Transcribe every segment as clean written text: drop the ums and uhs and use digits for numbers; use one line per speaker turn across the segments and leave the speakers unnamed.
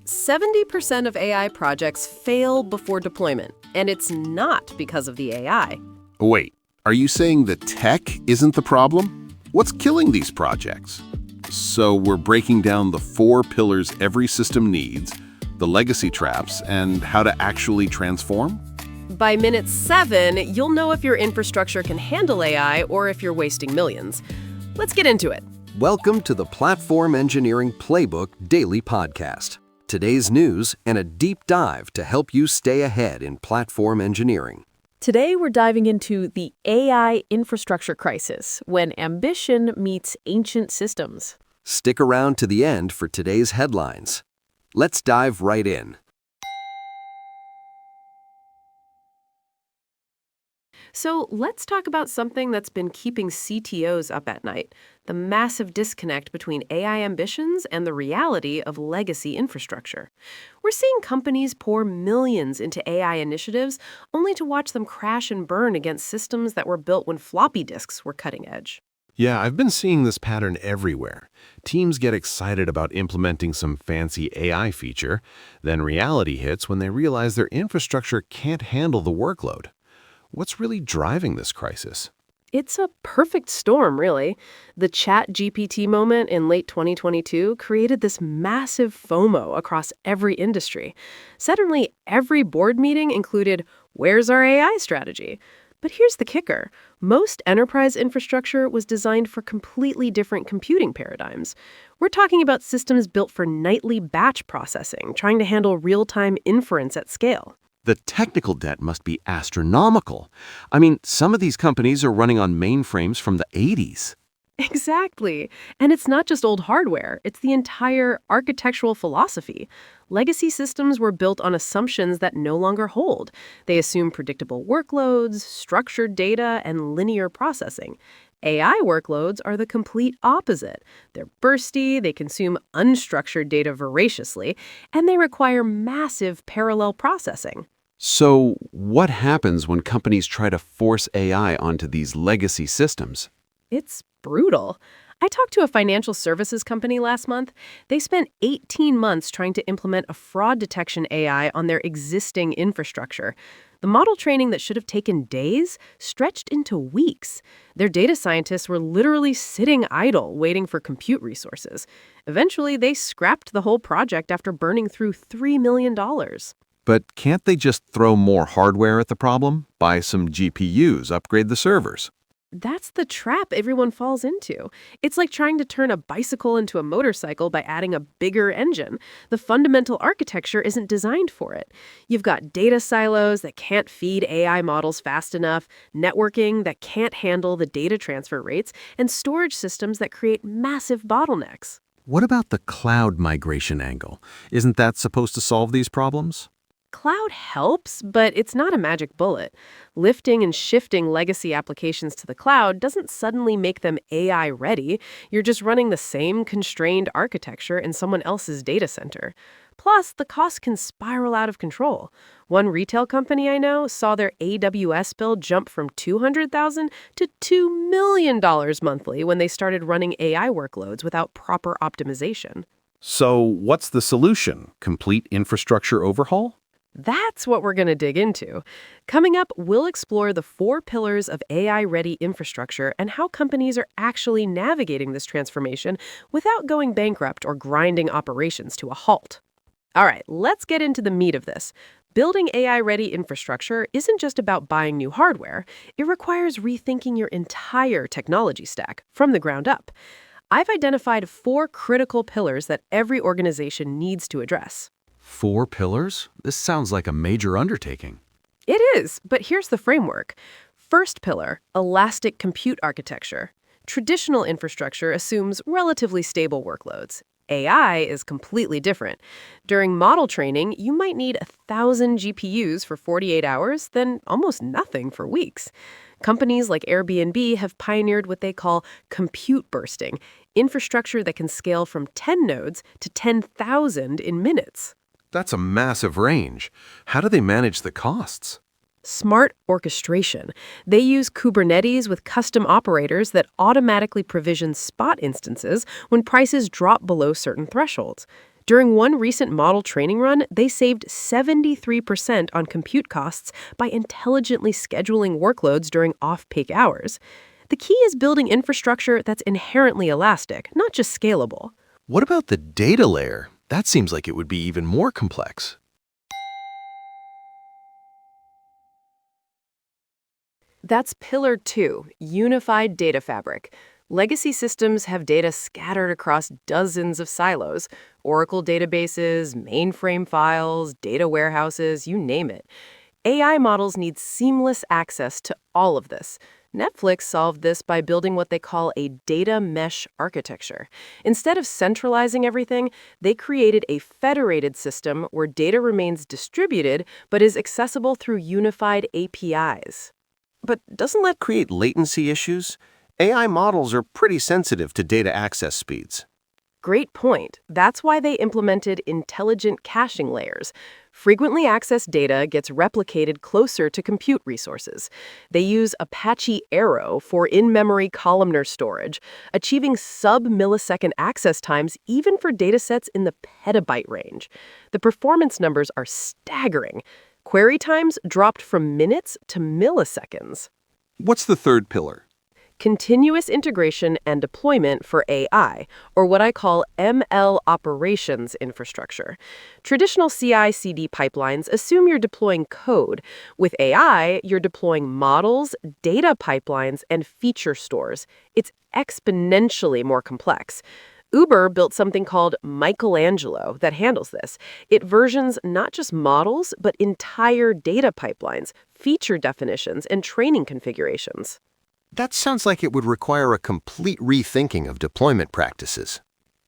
70% of AI projects fail before deployment, and it's not because of the AI.
Wait, are you saying the tech isn't the problem? What's killing these projects? So we're breaking down the 4 pillars every system needs, the legacy traps, and how to actually transform?
By minute 7, you'll know if your infrastructure can handle AI or if you're wasting millions. Let's get into it.
Welcome to the Platform Engineering Playbook Daily Podcast. Today's news and a deep dive to help you stay ahead in platform engineering.
Today, we're diving into the AI infrastructure crisis, when ambition meets ancient systems.
Stick around to the end for today's headlines. Let's dive right in.
So let's talk about something that's been keeping CTOs up at night, the massive disconnect between AI ambitions and the reality of legacy infrastructure. We're seeing companies pour millions into AI initiatives only to watch them crash and burn against systems that were built when floppy disks were cutting edge.
Yeah, I've been seeing this pattern everywhere. Teams get excited about implementing some fancy AI feature, then reality hits when they realize their infrastructure can't handle the workload. What's really driving this crisis?
It's a perfect storm, really. The ChatGPT moment in late 2022 created this massive FOMO across every industry. Suddenly, every board meeting included, "Where's our AI strategy?" But here's the kicker. Most enterprise infrastructure was designed for completely different computing paradigms. We're talking about systems built for nightly batch processing, trying to handle real-time inference at scale.
The technical debt must be astronomical. I mean, some of these companies are running on mainframes from the 80s.
Exactly. And it's not just old hardware, it's the entire architectural philosophy. Legacy systems were built on assumptions that no longer hold. They assume predictable workloads, structured data, and linear processing. AI workloads are the complete opposite. They're bursty, they consume unstructured data voraciously, and they require massive parallel processing.
So, what happens when companies try to force AI onto these legacy systems?
It's brutal. I talked to a financial services company last month. They spent 18 months trying to implement a fraud detection AI on their existing infrastructure. The model training that should have taken days stretched into weeks. Their data scientists were literally sitting idle, waiting for compute resources. Eventually, they scrapped the whole project after burning through $3 million.
But can't they just throw more hardware at the problem? Buy some GPUs, upgrade the servers?
That's the trap everyone falls into. It's like trying to turn a bicycle into a motorcycle by adding a bigger engine. The fundamental architecture isn't designed for it. You've got data silos that can't feed AI models fast enough, networking that can't handle the data transfer rates, and storage systems that create massive bottlenecks.
What about the cloud migration angle? Isn't that supposed to solve these problems?
Cloud helps, but it's not a magic bullet. Lifting and shifting legacy applications to the cloud doesn't suddenly make them AI ready. You're just running the same constrained architecture in someone else's data center. Plus, the cost can spiral out of control. One retail company I know saw their AWS bill jump from $200,000 to $2 million monthly when they started running AI workloads without proper optimization.
So, what's the solution? Complete infrastructure overhaul?
That's what we're going to dig into. Coming up, we'll explore the 4 pillars of AI-ready infrastructure and how companies are actually navigating this transformation without going bankrupt or grinding operations to a halt. All right, let's get into the meat of this. Building AI-ready infrastructure isn't just about buying new hardware. It requires rethinking your entire technology stack from the ground up. I've identified 4 critical pillars that every organization needs to address.
4 pillars? This sounds like a major undertaking.
It is, but here's the framework. First pillar, elastic compute architecture. Traditional infrastructure assumes relatively stable workloads. AI is completely different. During model training, you might need 1,000 GPUs for 48 hours, then almost nothing for weeks. Companies like Airbnb have pioneered what they call compute bursting, infrastructure that can scale from 10 nodes to 10,000 in minutes.
That's a massive range. How do they manage the costs?
Smart orchestration. They use Kubernetes with custom operators that automatically provision spot instances when prices drop below certain thresholds. During one recent model training run, they saved 73% on compute costs by intelligently scheduling workloads during off-peak hours. The key is building infrastructure that's inherently elastic, not just scalable.
What about the data layer? That seems like it would be even more complex.
That's Pillar 2, Unified Data Fabric. Legacy systems have data scattered across dozens of silos: Oracle databases, mainframe files, data warehouses, you name it. AI models need seamless access to all of this. Netflix solved this by building what they call a data mesh architecture. Instead of centralizing everything, they created a federated system where data remains distributed but is accessible through unified APIs.
But doesn't that create latency issues? AI models are pretty sensitive to data access speeds.
Great point. That's why they implemented intelligent caching layers. Frequently accessed data gets replicated closer to compute resources. They use Apache Arrow for in-memory columnar storage, achieving sub-millisecond access times even for datasets in the petabyte range. The performance numbers are staggering. Query times dropped from minutes to milliseconds.
What's the third pillar?
Continuous integration and deployment for AI, or what I call ML operations infrastructure. Traditional CI/CD pipelines assume you're deploying code. With AI, you're deploying models, data pipelines, and feature stores. It's exponentially more complex. Uber built something called Michelangelo that handles this. It versions not just models, but entire data pipelines, feature definitions, and training configurations.
That sounds like it would require a complete rethinking of deployment practices.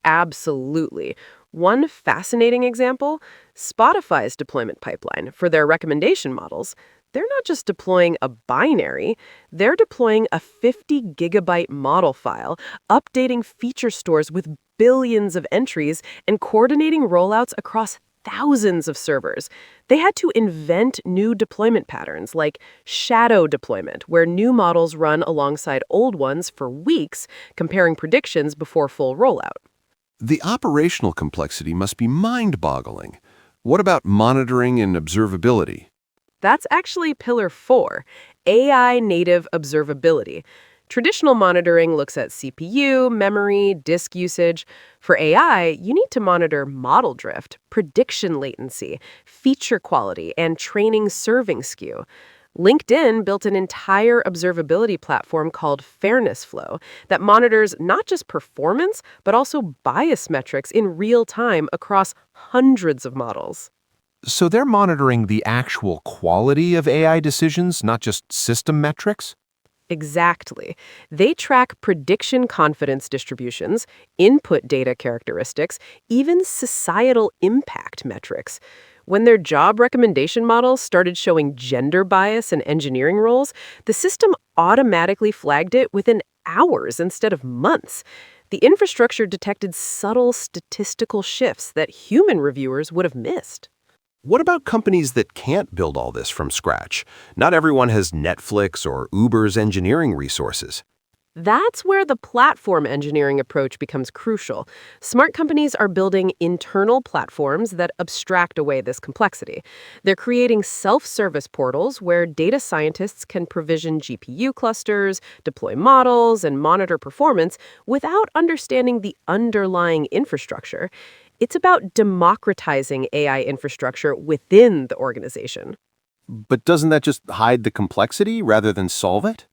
Absolutely. One fascinating example, Spotify's deployment pipeline for their recommendation models. They're not just deploying a binary, they're deploying a 50-gigabyte model file, updating feature stores with billions of entries, and coordinating rollouts across thousands of servers. They had to invent new deployment patterns like shadow deployment, where new models run alongside old ones for weeks, comparing predictions before full rollout.
The operational complexity must be mind-boggling. What about monitoring and observability?
That's actually Pillar 4, AI native observability. Traditional monitoring looks at CPU, memory, disk usage. For AI, you need to monitor model drift, prediction latency, feature quality, and training serving skew. LinkedIn built an entire observability platform called Fairness Flow that monitors not just performance, but also bias metrics in real time across hundreds of models.
So they're monitoring the actual quality of AI decisions, not just system metrics?
Exactly. They track prediction confidence distributions, input data characteristics, even societal impact metrics. When their job recommendation models started showing gender bias in engineering roles, the system automatically flagged it within hours instead of months. The infrastructure detected subtle statistical shifts that human reviewers would have missed.
What about companies that can't build all this from scratch? Not everyone has Netflix or Uber's engineering resources.
That's where the platform engineering approach becomes crucial. Smart companies are building internal platforms that abstract away this complexity. They're creating self-service portals where data scientists can provision GPU clusters, deploy models, and monitor performance without understanding the underlying infrastructure. It's about democratizing AI infrastructure within the organization.
But doesn't that just hide the complexity rather than solve it?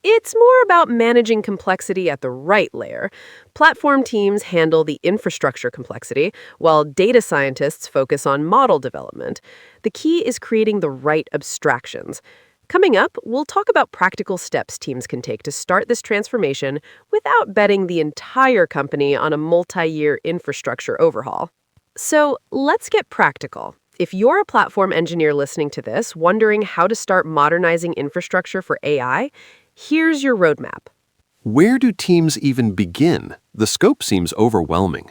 It's more about managing complexity at the right layer. Platform teams handle the infrastructure complexity, while data scientists focus on model development. The key is creating the right abstractions. Coming up, we'll talk about practical steps teams can take to start this transformation without betting the entire company on a multi-year infrastructure overhaul. So let's get practical. If you're a platform engineer listening to this, wondering how to start modernizing infrastructure for AI, here's your roadmap.
Where do teams even begin? The scope seems overwhelming.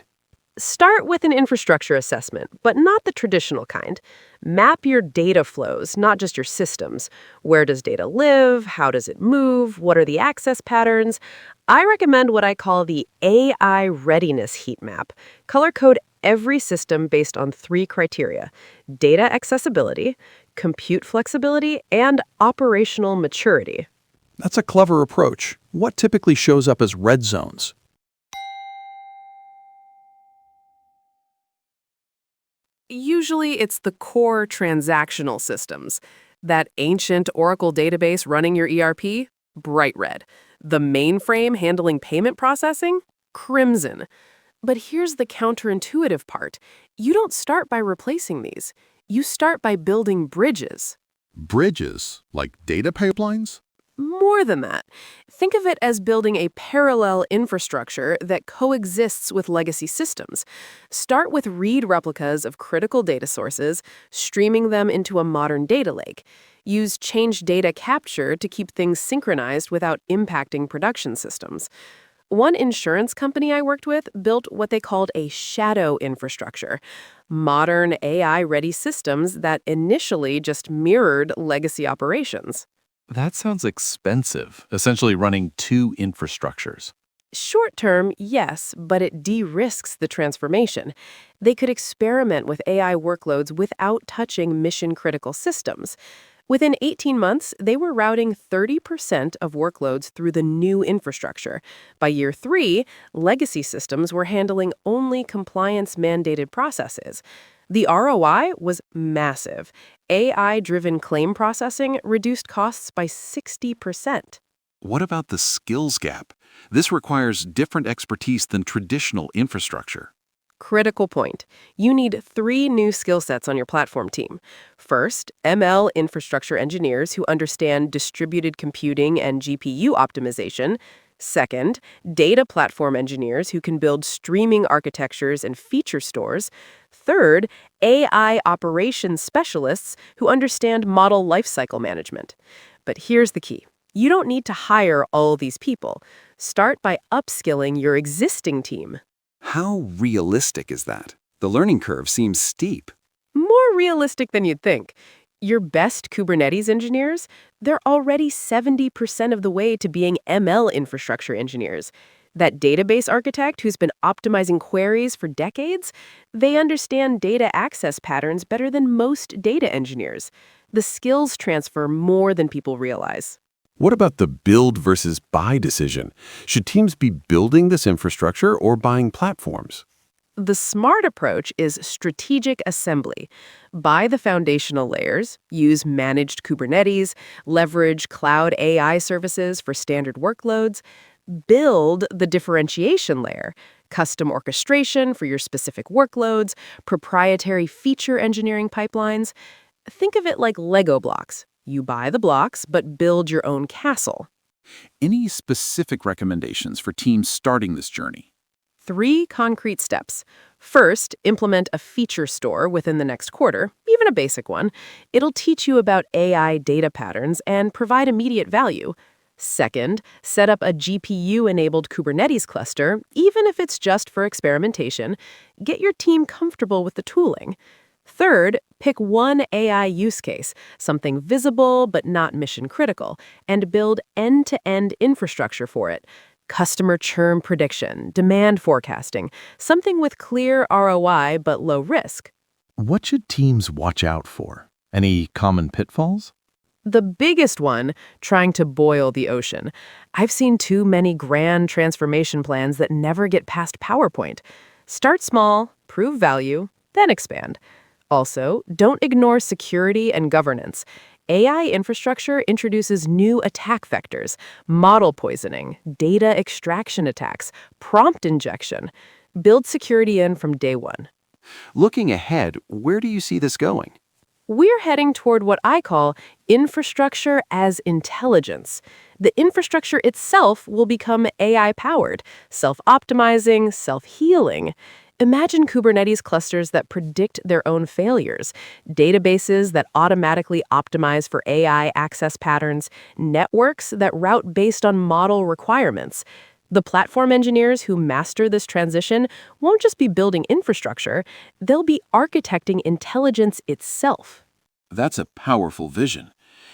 Start with an infrastructure assessment, but not the traditional kind. Map your data flows, not just your systems. Where does data live? How does it move? What are the access patterns? I recommend what I call the AI readiness heat map. Color code every system based on 3 criteria: data accessibility, compute flexibility, and operational maturity.
That's a clever approach. What typically shows up as red zones?
Usually it's the core transactional systems. That ancient Oracle database running your ERP, bright red. The mainframe handling payment processing, crimson. But here's the counterintuitive part. You don't start by replacing these. You start by building bridges.
Bridges, like data pipelines?
More than that. Think of it as building a parallel infrastructure that coexists with legacy systems. Start with read replicas of critical data sources, streaming them into a modern data lake. Use change data capture to keep things synchronized without impacting production systems. One insurance company I worked with built what they called a shadow infrastructure, modern AI-ready systems that initially just mirrored legacy operations.
That sounds expensive, essentially running 2 infrastructures.
Short term, yes, but it de-risks the transformation. They could experiment with AI workloads without touching mission-critical systems. Within 18 months, they were routing 30% of workloads through the new infrastructure. By year 3, legacy systems were handling only compliance-mandated processes. The ROI was massive. AI-driven claim processing reduced costs by 60%.
What about the skills gap? This requires different expertise than traditional infrastructure.
Critical point. You need 3 new skill sets on your platform team. First, ML infrastructure engineers who understand distributed computing and GPU optimization. Second, data platform engineers who can build streaming architectures and feature stores. Third, AI operations specialists who understand model lifecycle management. But here's the key. You don't need to hire all these people. Start by upskilling your existing team.
How realistic is that? The learning curve seems steep.
More realistic than you'd think. Your best Kubernetes engineers, they're already 70% of the way to being ML infrastructure engineers. That database architect who's been optimizing queries for decades, they understand data access patterns better than most data engineers. The skills transfer more than people realize.
What about the build versus buy decision? Should teams be building this infrastructure or buying platforms?
The smart approach is strategic assembly. Buy the foundational layers, use managed Kubernetes, leverage cloud AI services for standard workloads, build the differentiation layer, custom orchestration for your specific workloads, proprietary feature engineering pipelines. Think of it like Lego blocks. You buy the blocks, but build your own castle.
Any specific recommendations for teams starting this journey?
3 concrete steps. First, implement a feature store within the next quarter, even a basic one. It'll teach you about AI data patterns and provide immediate value. Second, set up a GPU-enabled Kubernetes cluster, even if it's just for experimentation. Get your team comfortable with the tooling. Third, pick one AI use case, something visible but not mission-critical, and build end-to-end infrastructure for it. Customer churn prediction, demand forecasting, something with clear ROI but low risk.
What should teams watch out for? Any common pitfalls?
The biggest one, trying to boil the ocean. I've seen too many grand transformation plans that never get past PowerPoint. Start small, prove value, then expand. Also, don't ignore security and governance. AI infrastructure introduces new attack vectors, model poisoning, data extraction attacks, prompt injection. Build security in from day one.
Looking ahead, where do you see this going?
We're heading toward what I call infrastructure as intelligence. The infrastructure itself will become AI-powered, self-optimizing, self-healing. Imagine Kubernetes clusters that predict their own failures, databases that automatically optimize for AI access patterns, networks that route based on model requirements. The platform engineers who master this transition won't just be building infrastructure, they'll be architecting intelligence itself.
That's a powerful vision.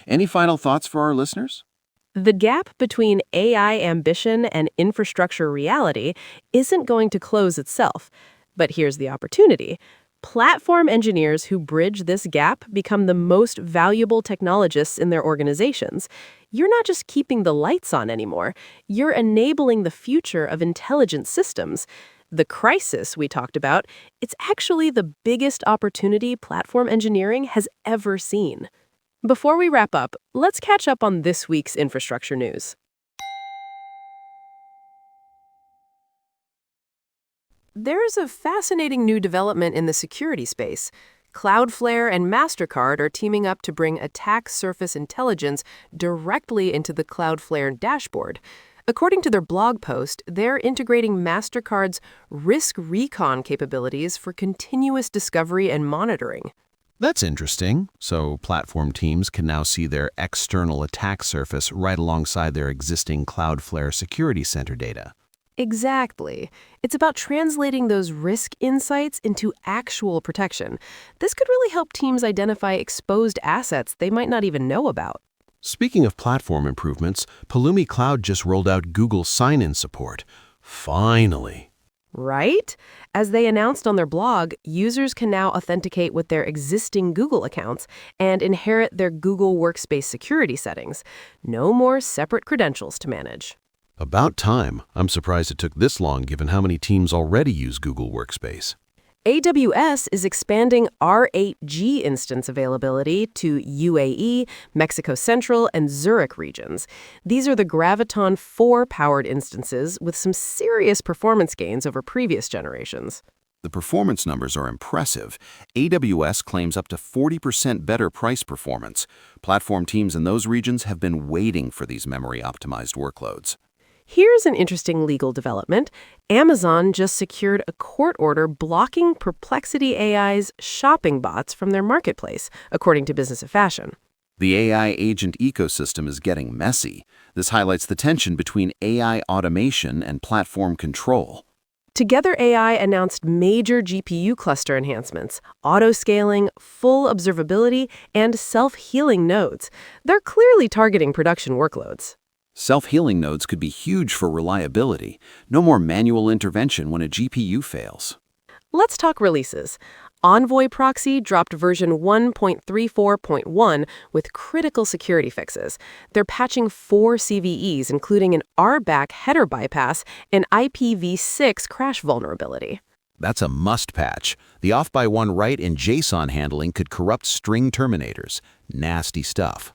Any final thoughts for our listeners?
The gap between AI ambition and infrastructure reality isn't going to close itself. But here's the opportunity. Platform engineers who bridge this gap become the most valuable technologists in their organizations. You're not just keeping the lights on anymore. You're enabling the future of intelligent systems. The crisis we talked about, it's actually the biggest opportunity platform engineering has ever seen. Before we wrap up, let's catch up on this week's infrastructure news. There's a fascinating new development in the security space. Cloudflare and MasterCard are teaming up to bring attack surface intelligence directly into the Cloudflare dashboard. According to their blog post, they're integrating MasterCard's risk recon capabilities for continuous discovery and monitoring.
That's interesting. So platform teams can now see their external attack surface right alongside their existing Cloudflare Security Center data.
Exactly. It's about translating those risk insights into actual protection. This could really help teams identify exposed assets they might not even know about.
Speaking of platform improvements, Pulumi Cloud just rolled out Google sign-in support. Finally.
Right? As they announced on their blog, users can now authenticate with their existing Google accounts and inherit their Google Workspace security settings. No more separate credentials to manage.
About time. I'm surprised it took this long given how many teams already use Google Workspace.
AWS is expanding R8G instance availability to UAE, Mexico Central, and Zurich regions. These are the Graviton 4-powered instances with some serious performance gains over previous generations.
The performance numbers are impressive. AWS claims up to 40% better price performance. Platform teams in those regions have been waiting for these memory-optimized workloads.
Here's an interesting legal development. Amazon just secured a court order blocking Perplexity AI's shopping bots from their marketplace, according to Business of Fashion.
The AI agent ecosystem is getting messy. This highlights the tension between AI automation and platform control.
Together AI announced major GPU cluster enhancements, auto-scaling, full observability, and self-healing nodes. They're clearly targeting production workloads.
Self-healing nodes could be huge for reliability. No more manual intervention when a GPU fails.
Let's talk releases. Envoy Proxy dropped version 1.34.1 with critical security fixes. They're patching 4 CVEs, including an RBAC header bypass and IPv6 crash vulnerability.
That's a must patch. The off-by-one write in JSON handling could corrupt string terminators. Nasty stuff.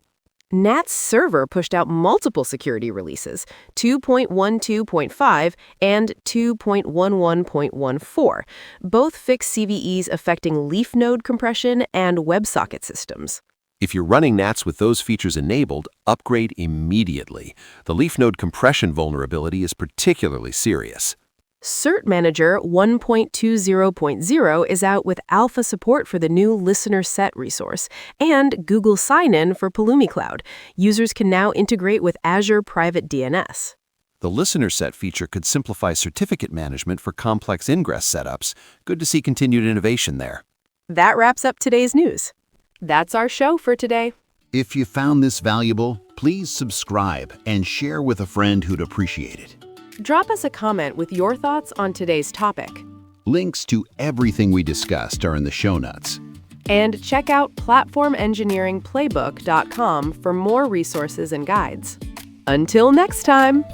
NAT's server pushed out multiple security releases, 2.12.5 and 2.11.14. Both fix CVEs affecting leaf node compression and WebSocket systems.
If you're running NATs with those features enabled, upgrade immediately. The leaf node compression vulnerability is particularly serious.
Cert Manager 1.20.0 is out with alpha support for the new Listener Set resource and Google Sign-In for Pulumi Cloud. Users can now integrate with Azure Private DNS.
The Listener Set feature could simplify certificate management for complex ingress setups. Good to see continued innovation there.
That wraps up today's news. That's our show for today.
If you found this valuable, please subscribe and share with a friend who'd appreciate it.
Drop us a comment with your thoughts on today's topic.
Links to everything we discussed are in the show notes.
And check out platformengineeringplaybook.com for more resources and guides. Until next time!